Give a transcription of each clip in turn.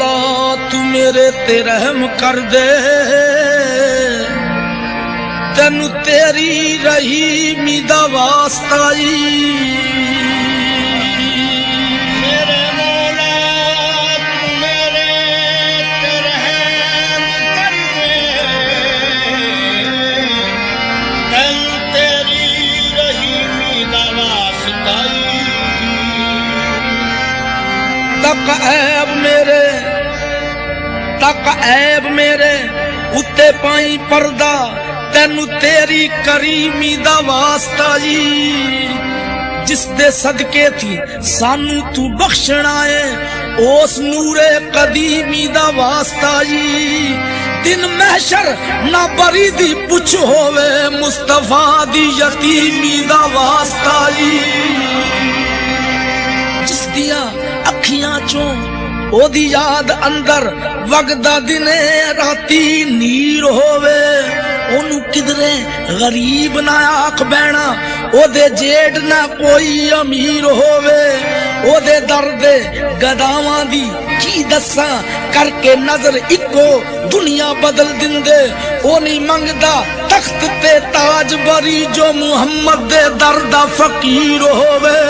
मौला तू मेरे ते रहम कर दे, तेनू तेरी रहीमी दा वास्ताई। मेरे मौला तू मेरे ते रहम कर दे, तेनू तेरी रहीमी दा वास्ताई। तक ऐब मेरे उत्ते पाई पर्दा, तेनू तेरी करीमी दा वास्ता जी। जिस दे सदके थी सानू तू बख्शना है, उस नूरे कदीमी दा वास्ता जी। दिन महशर ना बरी दी पुछ होवे, मुस्तफा दी यतीमी दा वास्ता जी। जिस दिया अखियां चों ओदी याद अंदर वगदा दिने राती नीर होवे, ओनू किधरे गरीब ना आख बैना, ओदे जेठ ना कोई अमीर होवे। ओदे दर्दे गदावां दी की दस्सां, करके नजर इको दुनिया बदल दिंदे। ओ नहीं मंगदा तख्त ते ताज बरी, जो मुहम्मद दे दर्दा फकीर होवे।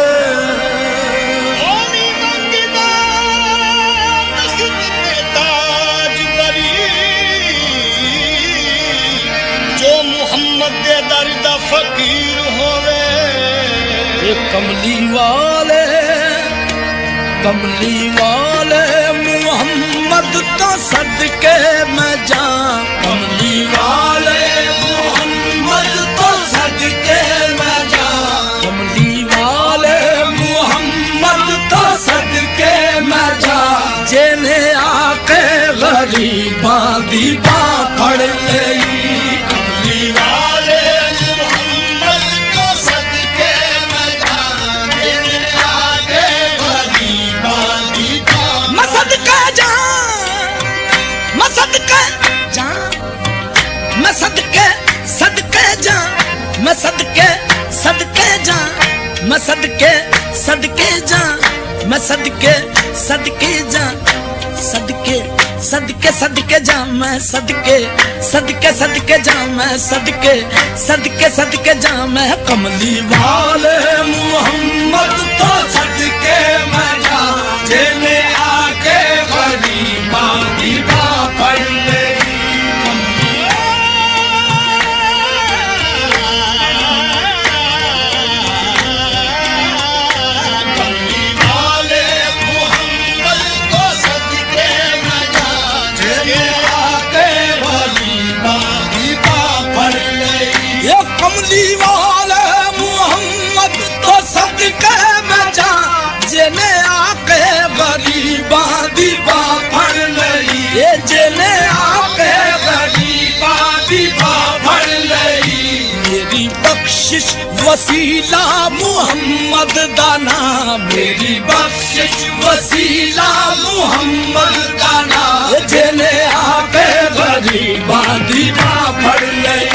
फकीर होवे कमली वाले मुहम्मद तो सदके मैं जाऊं। कमली वाले मुहम्मद तो सदके मैं जाऊं। कमली वाले मुहम्मद तो सदके मैं जाऊं। जेने आके गरीबां दी बांह फड़ लई। कमली वाले सदके जा मैं सदके जा मैं सदके जा मैं। कमली वाले मुहम्मद तो सदके मैं जा, जेने आके गरीबां दी बांह फड़ ले। कमली वाले मुहम्मद तो सदके मैं जा, जेने आके गरीबां दी बांह फड़ लई। ये जेने आके गरीबां दी बांह फड़ लई। मेरी बख्शिश वसीला मुहम्मद दा नाम, मेरी बख्शिश वसीला मुहम्मद दा नाम। जेने आके गरीबां दी बांह फड़ लई।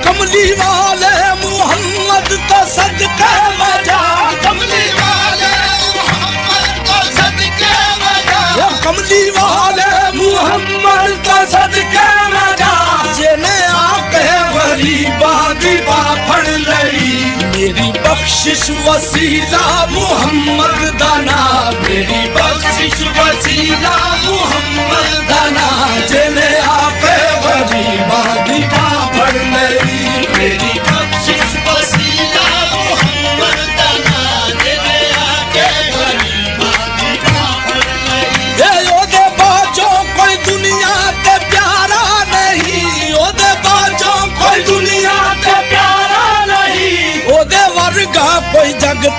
कमली वाले मुहम्मद तो सदके मैं जा, कमली वाले मुहम्मद तो सदके मैं जा। कमली वाले मुहम्मद तो सदके मैं जा, जेने आके गरीबां दी बांह फड़ लई। मेरी बख्शिश वसीला मुहम्मद दा नाम, मेरी बख्शिश वसीला मुहम्मद दा नाम। जेने आके गरीबां दी बांह फड़ लई। मेरी बख्शिश वसीला मुहम्मद दा नाम, जेने आके गरीबां दी बांह फड़ लई। ये ओदे बाजों कोई दुनिया ते प्यारा नहीं, ओदे बाजों कोई दुनिया ते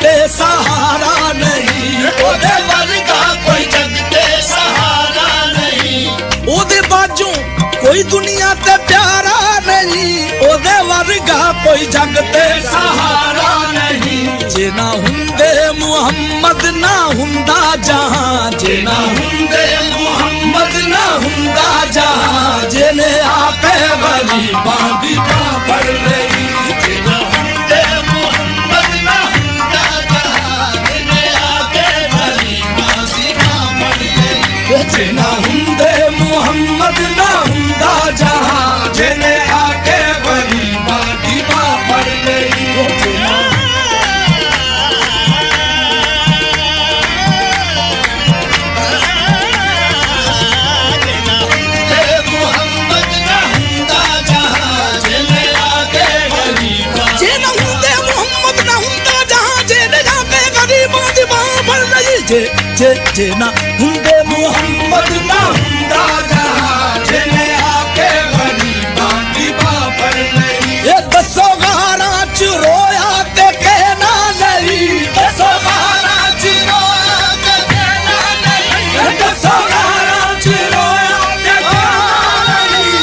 ਤੇ ਸਹਾਰਾ ਨਹੀਂ, ਉਹਦੇ ਵਰਗਾ ਕੋਈ ਜਗ ਤੇ ਸਹਾਰਾ ਨਹੀਂ, ਉਹਦੇ ਬਾਝੋਂ ਕੋਈ ਦੁਨੀਆ ਤੇ ਪਿਆਰਾ ਨਹੀਂ, ਉਹਦੇ ਵਰਗਾ ਕੋਈ ਜਗ ਤੇ ਸਹਾਰਾ ਨਹੀਂ। ਜੇ ਨਾ ਹੁੰਦੇ ਮੁਹੰਮਦ ਨਾ ਹੁੰਦਾ ਜਹਾਂ, ਜੇ ਨਾ ਹੁੰਦੇ ਮੁਹੰਮਦ ਨਾ ਹੁੰਦਾ ਜਹਾਂ, ਜਿਹਨੇ ਆਪੇ ਗਰੀਬਾਂ ਦੀ ਬਾਂਹ ਫੜ ਲਈ। ਜੇ ਨਾ ਹੁੰਦੇ ਮੁਹੰਮਦ ਨਾ ਹੁੰਦਾ ਜਹਾਂ, ਜਿਹਨੇ ਆ ਕੇ ਗਰੀਬਾਂ ਦੀ ਬਾਂਹ ਫੜ ਲਈ। ਜੇ ਨਾ ਹੁੰਦੇ ਮੁਹੰਮਦ ਨਾ ਹੁੰਦਾ ਜਹਾਂ, ਜਿਹਨੇ ਆ ਕੇ ਗਰੀਬਾਂ ਦੀ ਬਾਂਹ ਫੜ ਲਈ। ਜੇ ਨਾ ਜੇ ਨਾ ਹੁੰਦੇ ਮੁਹੰਮਦ ਨਾ ਹੁੰਦਾ ਜਹਾਂ, ਜਿਹਨੇ ਆ ਕੇ ਗਰੀਬਾਂ ਦੀ ਬਾਂਹ ਫੜ ਲਈ। ਇਹ ਦੱਸੋ ਗਾਰਾਂ ਚ ਰੋਇਆ ਤੇ ਕਹਿਣਾ ਨਹੀਂ, ਦੱਸੋ ਗਾਰਾਂ ਚ ਰੋਇਆ ਤੇ ਕਹਿਣਾ ਨਹੀਂ, ਦੱਸੋ ਗਾਰਾਂ ਚ ਰੋਇਆ ਤੇ ਕਹਿਣਾ ਨਹੀਂ।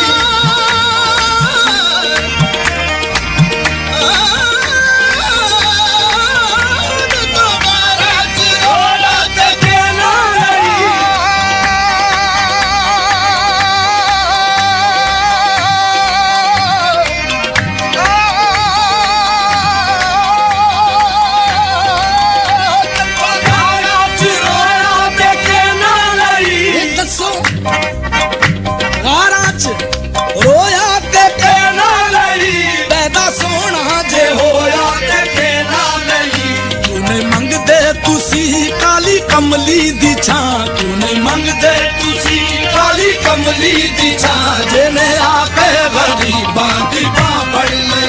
ਕਮਲੀ ਦੀ ਛਾਂ ਕਿਉਂ ਨਹੀਂ ਮੰਗਦੇ ਤੁਸੀਂ, ਕਾਲੀ ਕਮਲੀ ਦੀ ਛਾਂ, ਜਿਹਨੇ ਆ ਕੇ ਗਰੀਬਾਂ ਦੀ ਬਾਂਹ ਫੜ ਲਈ।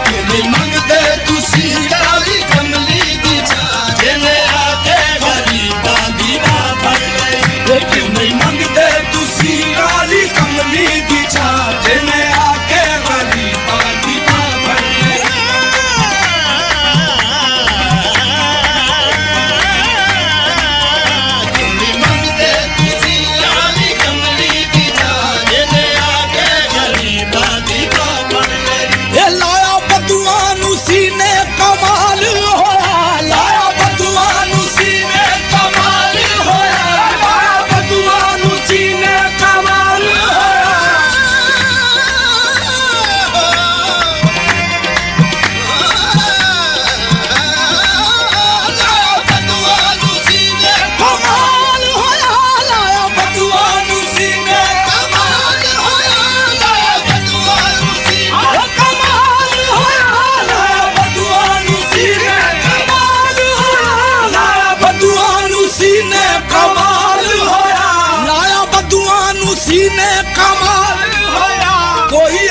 ਕਿਉਂ ਨਹੀਂ ਮੰਗਦੇ ਤੁਸੀਂ ਕਾਲੀ ਕਮਲੀ ਦੀ ਛਾਂ, ਜਿਹਨੇ ਆ ਕੇ ਗਰੀਬਾਂ ਦੀ ਬਾਂਹ ਫੜ ਲਈ। ਕਿਉਂ ਨਹੀਂ ਮੰਗਦੇ ਤੁਸੀਂ ਕਾਲੀ ਕਮਲੀ ਦੀ ਛਾਂ, ਜਿਹਨੇ ਆ ਕੇ ਗਰੀਬਾਂ ਦੀ ਬਾਂਹ ਫੜ ਲਈ।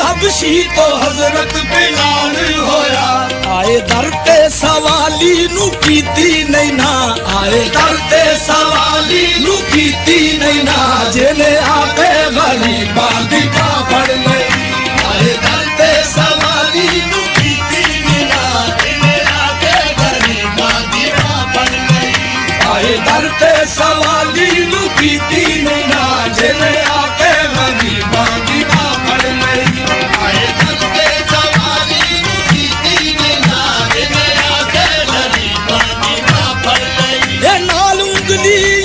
हबशी तो हजरत बिलाल होया, आए दर ते सवाली नू कीती नहीं ना, आए दर ते सवाली नू कीती नहीं ना, जिन्हें आपे गरीबां दी बांह फड़ लई। आए दर ते सवाली नू कीती नहीं ना, जिन्हें आपे गरीबां दी बांह फड़ लई। आए दर ते सवाली नू कीती नहीं ना, जिन्हें आपे गरीबां दी बांह फड़ लई।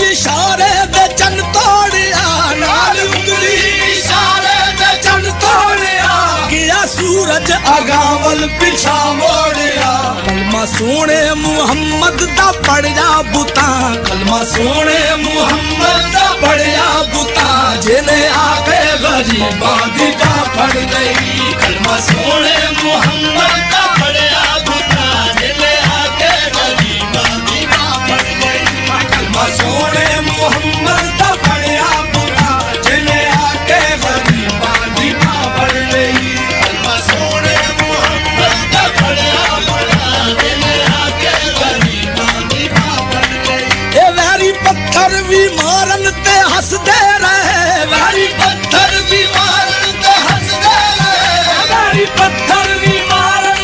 इशारे दे चन तोड़िया, नाल उंगली इशारे दे चन तोड़िया, गया सूरज अगावल पिछा मोड़िया। कलमा सोने मुहम्मद दा पढ़िया बुता, कलमा सोने मुहम्मद दा पढ़िया बुता, जिन्हें आके गरीबां दी बांह फड़ लई। कलमा सोने मुहम्मद दा पढ़िया बुता, जिन्हें आके गरीबां दी बांह फड़ लई। कलमा सोने मुहम्मद दा पढ़िया बुता, जिन्हें आके गरीबां दी बांह फड़ लई। कलमा सोने मुहम्मद दा पढ़िया बुता, जिन्हें आके गरीबां दी बांह फड़ लई। ए वैरी पत्थर भी मारन ते हसदे रहे, वैरी पत्थर भी मारन ते हसदे रहे, वैरी पत्थर भी मारन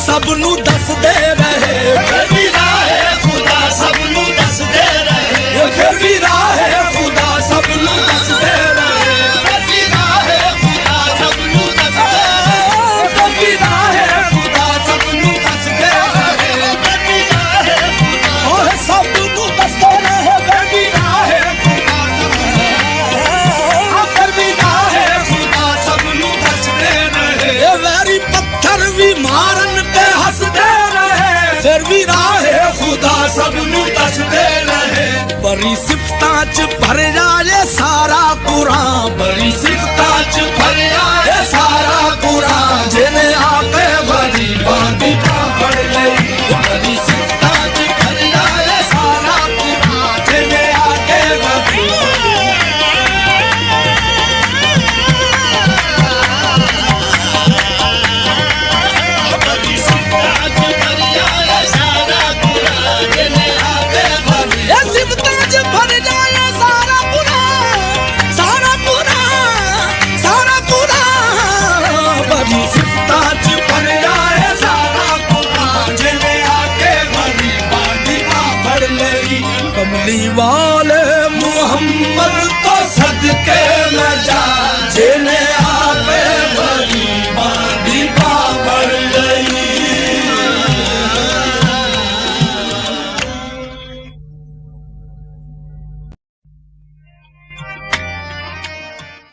ਸਭ ਨੂੰ ਦੱਸਦੇ ਰਹੇ ਫਿਰ ਵੀ ਰਾਹੇ ਖੁਦਾ ਸਭ ਨੂੰ ਦੱਸਦੇ ਰਹੇ ਫਿਰ ਵੀ ਰਾਹੇ ਖੁਦਾ ਸਭ ਨੂੰ ਦੱਸਦੇ ਰਹੇ ਫਿਰ ਵੀ ਰਾਹੇ ਖੁਦਾ ਸਭ ਨੂੰ ਦੱਸਦੇ ਫਿਰ ਵੀ ਰਾਹੇ ਖੁਦਾ ਸਭ ਨੂੰ ਦੱਸਦੇ ਰਹੇ ਫਿਰ ਵੀ ਰਾਹੇ ਖੁਦਾ ਓਏ ਸਭ ਨੂੰ ਦੱਸਦੇ ਰਹੇ ਫਿਰ ਵੀ ਰਾਹੇ ਖੁਦਾ ਫਿਰ ਵੀ ਰਾਹੇ ਖੁਦਾ ਸਭ ਨੂੰ ਦੱਸਦੇ ਰਹੇ ਇਹ ਵੈਰੀ ਪੱਥਰ ਵੀ ਮਾਰਨ ਤੇ ਹੱਸਦੇ ਰਹੇ ਫਿਰ ਵੀ ਰਾਹੇ ਖੁਦਾ ਸਭ ਨੂੰ ਦੱਸਦੇ ਰਹੇ ਬੜੀ ਸਿਫਤਾਂ ਚ ਭਰਿਆ ਇਹ ਸਾਰਾ ਕੁਰਾਨ ਬੜੀ ਸਿਫਤਾਂ ਚ ਭਰਿਆ ਇਹ ਸਾਰਾ ਕੁਰਾਨ ਜਿਹਨੇ ਆਪੇ ਬੜੀ ਬਾਤੀ ਪੜ ਲਈ ਬੜੀ ਸਿਫਤਾਂ ਚ ਭਰਿਆ ਇਹ ਸਾਰਾ ਕੁਰਾਨ ਜਿਹਨੇ ਆਪੇ ਬੜੀ ਬੜੀ ਸਿਫਤਾਂ ਚ ਭਰਿਆ ਇਹ ਸਾਰਾ ਕੁਰਾਨ ਜਿਹਨੇ ਆਪੇ ਬੜੀ ਇਹ ਸਿਫਤਾਂ ਚ ਭਰਿਆ ਇਹ ਸਾਰਾ ਕੁਰਾਨ ਸਾਰਾ ਕੁਰਾਨ ਸਾਰਾ ਕੁਰਾਨ ਬੜੀ ਸਿਫਤਾਂ ਚ ਭਰਿਆ ਇਹ ਸਾਰਾ ਕੁਰਾਨ ਜਿਹਨੇ ਆਕੇ ਬੜੀ ਬਾਣੀ ਪੜ ਲਈ ਕਮਲੀ ਵਾਲੇ